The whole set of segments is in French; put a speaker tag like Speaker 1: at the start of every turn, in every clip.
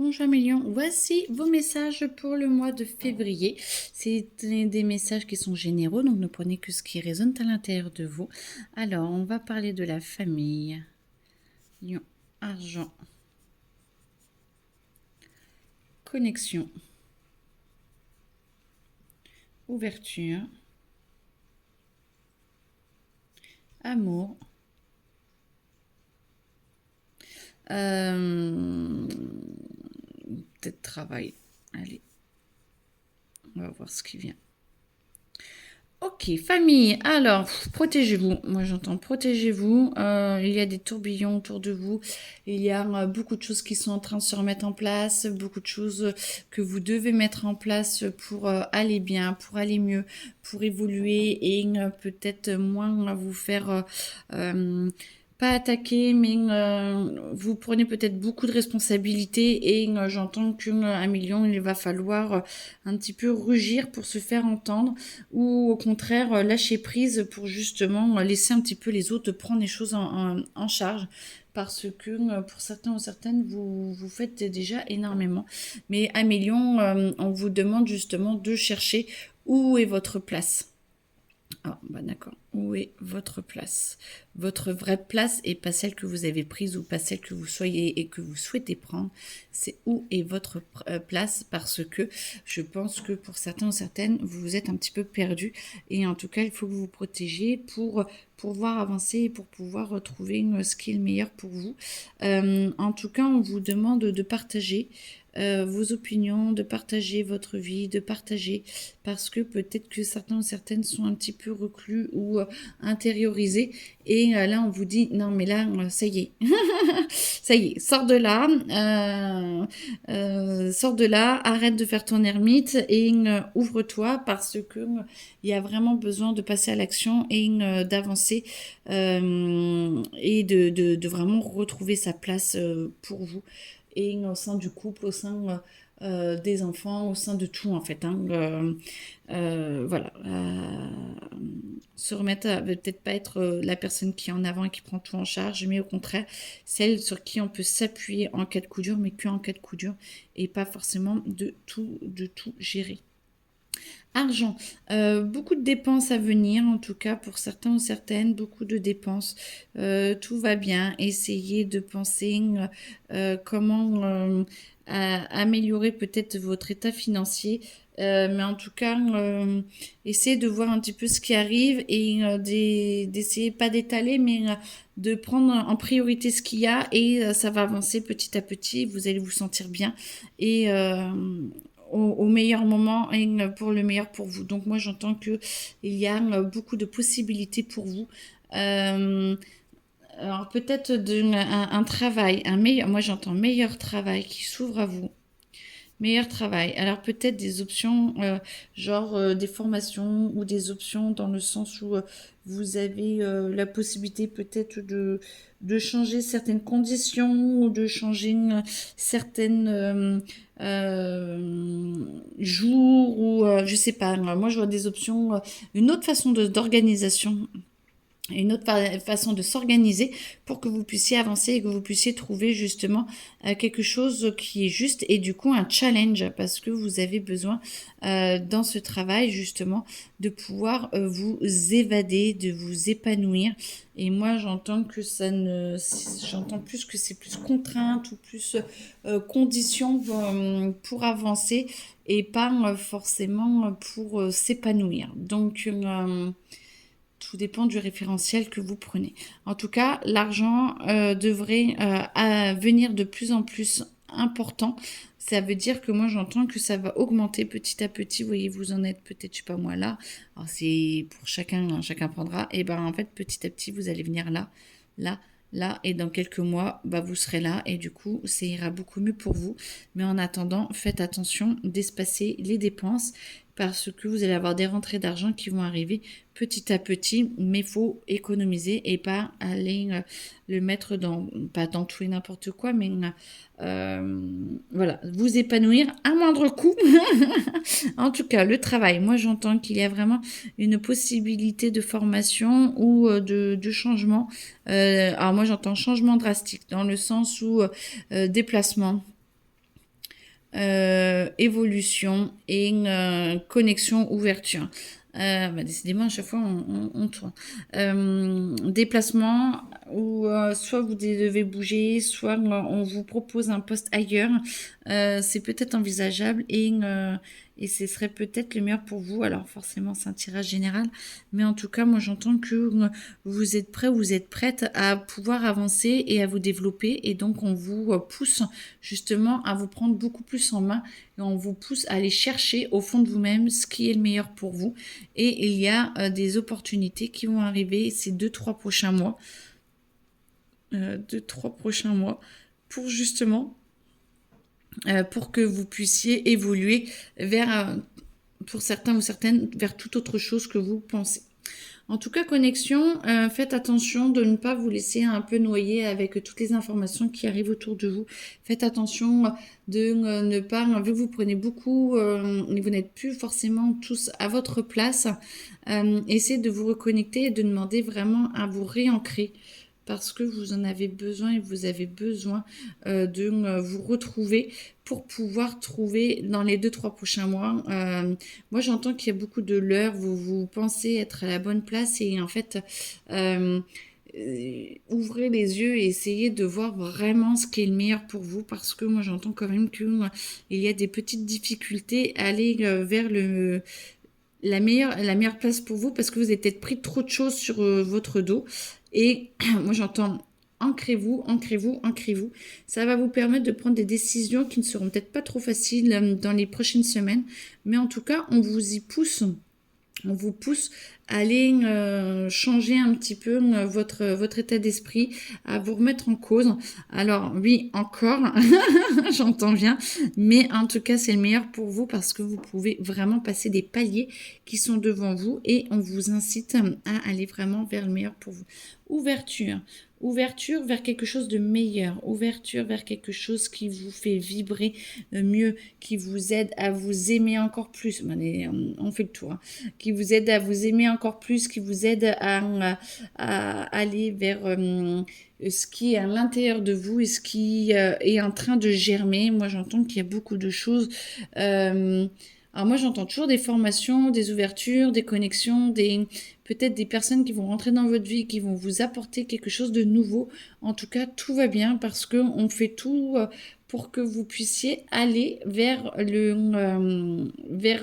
Speaker 1: Bonjour Mélion, voici vos messages pour le mois de février. C'est des messages qui sont généraux, donc ne prenez que ce qui résonne à l'intérieur de vous. Alors, on va parler de la famille. Lion, argent, connexion, ouverture, amour, peut-être travail. Allez, on va voir ce qui vient. Ok, famille, alors, protégez-vous. Moi, j'entends protégez-vous. Il y a des tourbillons autour de vous. Il y a beaucoup de choses qui sont en train de se remettre en place, beaucoup de choses que vous devez mettre en place pour aller bien, pour aller mieux, pour évoluer et peut-être moins vous faire pas attaquer, mais vous prenez peut-être beaucoup de responsabilités et j'entends qu'un million, il va falloir un petit peu rugir pour se faire entendre ou au contraire lâcher prise pour justement laisser un petit peu les autres prendre les choses en charge parce que pour certains ou certaines, vous faites déjà énormément. Mais à million, on vous demande justement de chercher où est votre place. Ah, bah d'accord. Où est votre place? Votre vraie place et pas celle que vous avez prise ou pas celle que vous soyez et que vous souhaitez prendre. C'est où est votre place parce que je pense que pour certains ou certaines, vous êtes un petit peu perdu et en tout cas, il faut que vous vous protégiez pour pouvoir avancer et pour pouvoir retrouver ce qui est le meilleur pour vous. En tout cas, on vous demande de partager vos opinions, de partager votre vie, de partager parce que peut-être que certains ou certaines sont un petit peu reclus ou intériorisés et là on vous dit non mais là ça y est, ça y est, sors de là, sors de là, arrête de faire ton ermite et ouvre-toi parce que il y a vraiment besoin de passer à l'action et d'avancer et de vraiment retrouver sa place pour vous et au sein du couple, au sein des enfants, au sein de tout en fait. Hein. Voilà. Se remettre à peut-être pas être la personne qui est en avant et qui prend tout en charge, mais au contraire, celle sur qui on peut s'appuyer en cas de coup dur, mais qu'en cas de coup dur, et pas forcément de tout gérer. Argent, beaucoup de dépenses à venir, en tout cas pour certains ou certaines, beaucoup de dépenses. Tout va bien. Essayez de penser comment améliorer peut-être votre état financier. Mais en tout cas, essayez de voir un petit peu ce qui arrive et d'essayer pas d'étaler, mais de prendre en priorité ce qu'il y a et ça va avancer petit à petit. Vous allez vous sentir bien et au meilleur moment et pour le meilleur pour vous. Donc moi j'entends que il y a beaucoup de possibilités pour vous. Alors peut-être un travail, un meilleur, moi j'entends meilleur travail qui s'ouvre à vous. Meilleur travail. Alors peut-être des options, genre des formations ou des options dans le sens où vous avez la possibilité peut-être de changer certaines conditions ou de changer certaines jours ou je sais pas. Moi je vois des options, une autre façon d'organisation une autre façon de s'organiser pour que vous puissiez avancer et que vous puissiez trouver justement quelque chose qui est juste et du coup un challenge parce que vous avez besoin dans ce travail justement de pouvoir vous évader, de vous épanouir et moi j'entends que j'entends plus que c'est plus contrainte ou plus condition pour avancer et pas forcément pour s'épanouir. Donc tout dépend du référentiel que vous prenez. En tout cas, l'argent devrait venir de plus en plus important. Ça veut dire que moi j'entends que ça va augmenter petit à petit. Vous voyez, vous en êtes peut-être, je sais pas moi là. Alors c'est pour chacun, hein, chacun prendra. Et ben en fait petit à petit vous allez venir là, là, là et dans quelques mois bah vous serez là et du coup ça ira beaucoup mieux pour vous. Mais en attendant, faites attention d'espacer les dépenses parce que vous allez avoir des rentrées d'argent qui vont arriver petit à petit, mais il faut économiser et pas aller le mettre dans, pas dans tout et n'importe quoi, mais voilà, vous épanouir à moindre coût. En tout cas, le travail, moi j'entends qu'il y a vraiment une possibilité de formation ou de changement. Alors moi j'entends changement drastique dans le sens où déplacement évolution et connexion, ouverture. Décidément, à chaque fois, on tourne. Déplacement, où soit vous devez bouger, soit on vous propose un poste ailleurs. C'est peut-être envisageable et ce serait peut-être le meilleur pour vous. Alors forcément, c'est un tirage général, mais en tout cas, moi j'entends que vous êtes prêt, vous êtes prête à pouvoir avancer et à vous développer, et donc on vous pousse justement à vous prendre beaucoup plus en main, et on vous pousse à aller chercher au fond de vous-même ce qui est le meilleur pour vous. Et il y a des opportunités qui vont arriver ces 2-3 prochains mois. 2-3 prochains mois pour justement pour que vous puissiez évoluer vers, pour certains ou certaines, vers toute autre chose que vous pensez. En tout cas, connexion, faites attention de ne pas vous laisser un peu noyer avec toutes les informations qui arrivent autour de vous. Faites attention de ne pas, vu que vous prenez beaucoup, et vous n'êtes plus forcément tous à votre place, essayez de vous reconnecter et de demander vraiment à vous réancrer, parce que vous en avez besoin et vous avez besoin de vous retrouver pour pouvoir trouver dans les 2-3 prochains mois. Moi, j'entends qu'il y a beaucoup de leurres, vous pensez être à la bonne place et en fait, ouvrez les yeux et essayez de voir vraiment ce qui est le meilleur pour vous, parce que moi, j'entends quand même qu'il y a des petites difficultés à aller vers la meilleure place pour vous, parce que vous avez peut-être pris trop de choses sur votre dos. Et moi, j'entends ancrez-vous, ancrez-vous, ancrez-vous. Ça va vous permettre de prendre des décisions qui ne seront peut-être pas trop faciles dans les prochaines semaines. Mais en tout cas, on vous y pousse. On vous pousse à aller changer un petit peu votre état d'esprit, à vous remettre en cause. Alors oui, encore, j'entends bien, mais en tout cas, c'est le meilleur pour vous, parce que vous pouvez vraiment passer des paliers qui sont devant vous et on vous incite à aller vraiment vers le meilleur pour vous. Ouverture. Ouverture vers quelque chose de meilleur, ouverture vers quelque chose qui vous fait vibrer mieux, qui vous aide à vous aimer encore plus. On fait le tour. Hein. Qui vous aide à vous aimer encore plus, qui vous aide à aller vers ce qui est à l'intérieur de vous et ce qui est en train de germer. Moi, j'entends qu'il y a beaucoup de choses. Alors moi, j'entends toujours des formations, des ouvertures, des connexions, peut-être des personnes qui vont rentrer dans votre vie, qui vont vous apporter quelque chose de nouveau. En tout cas, tout va bien, parce qu'on fait tout pour que vous puissiez aller vers vers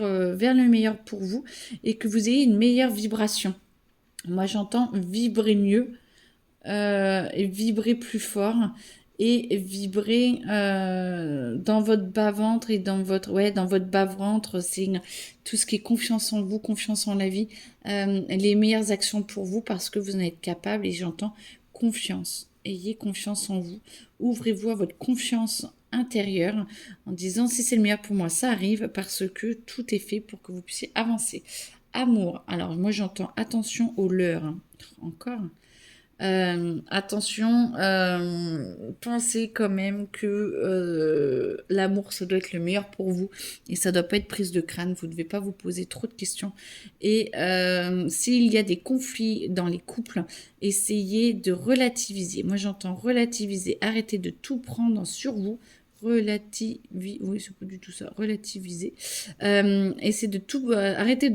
Speaker 1: le meilleur pour vous et que vous ayez une meilleure vibration. Moi, j'entends vibrer mieux, et vibrer plus fort et vibrer dans votre bas-ventre et dans votre bas-ventre. C'est tout ce qui est confiance en vous, confiance en la vie, les meilleures actions pour vous, parce que vous en êtes capable. Et j'entends confiance. Ayez confiance en vous. Ouvrez-vous à votre confiance intérieure en disant si c'est le meilleur pour moi, ça arrive, parce que tout est fait pour que vous puissiez avancer. Amour. Alors moi j'entends attention aux leurres. Hein. Encore. Attention, pensez quand même que l'amour, ça doit être le meilleur pour vous et ça doit pas être prise de crâne. Vous ne devez pas vous poser trop de questions. Et s'il y a des conflits dans les couples, essayez de relativiser. Moi, j'entends relativiser. Arrêtez de tout prendre sur vous. Oui, c'est pas du tout ça. Relativiser. Arrêtez de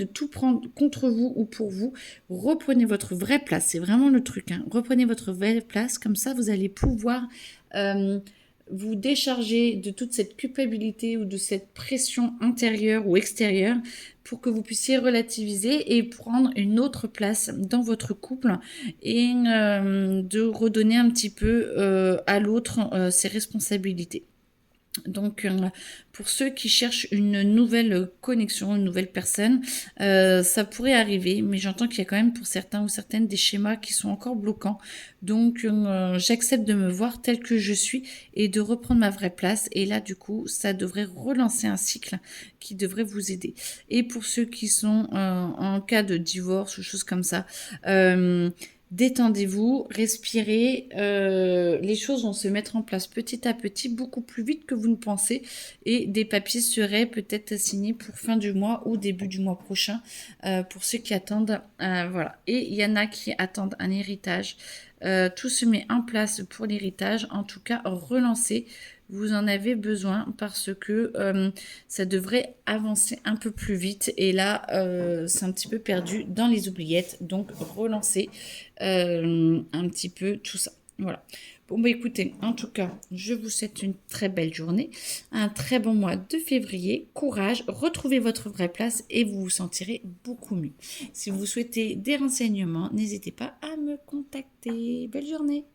Speaker 1: tout prendre contre vous ou pour vous. Reprenez votre vraie place. C'est vraiment le truc. Hein. Reprenez votre vraie place. Comme ça, vous allez pouvoir vous décharger de toute cette culpabilité ou de cette pression intérieure ou extérieure, pour que vous puissiez relativiser et prendre une autre place dans votre couple et de redonner un petit peu à l'autre ses responsabilités. Donc, pour ceux qui cherchent une nouvelle connexion, une nouvelle personne, ça pourrait arriver, mais j'entends qu'il y a quand même pour certains ou certaines des schémas qui sont encore bloquants. Donc, j'accepte de me voir telle que je suis et de reprendre ma vraie place. Et là, du coup, ça devrait relancer un cycle qui devrait vous aider. Et pour ceux qui sont en cas de divorce ou choses comme ça, détendez-vous, respirez, les choses vont se mettre en place petit à petit, beaucoup plus vite que vous ne pensez, et des papiers seraient peut-être signés pour fin du mois ou début du mois prochain, pour ceux qui attendent, voilà. Et il y en a qui attendent un héritage. Tout se met en place pour l'héritage. En tout cas, relancez vous en avez besoin parce que ça devrait avancer un peu plus vite. Et là, c'est un petit peu perdu dans les oubliettes. Donc, relancez un petit peu tout ça. Voilà. Bon, bah écoutez, en tout cas, je vous souhaite une très belle journée, un très bon mois de février. Courage, retrouvez votre vraie place et vous vous sentirez beaucoup mieux. Si vous souhaitez des renseignements, n'hésitez pas à me contacter. Belle journée!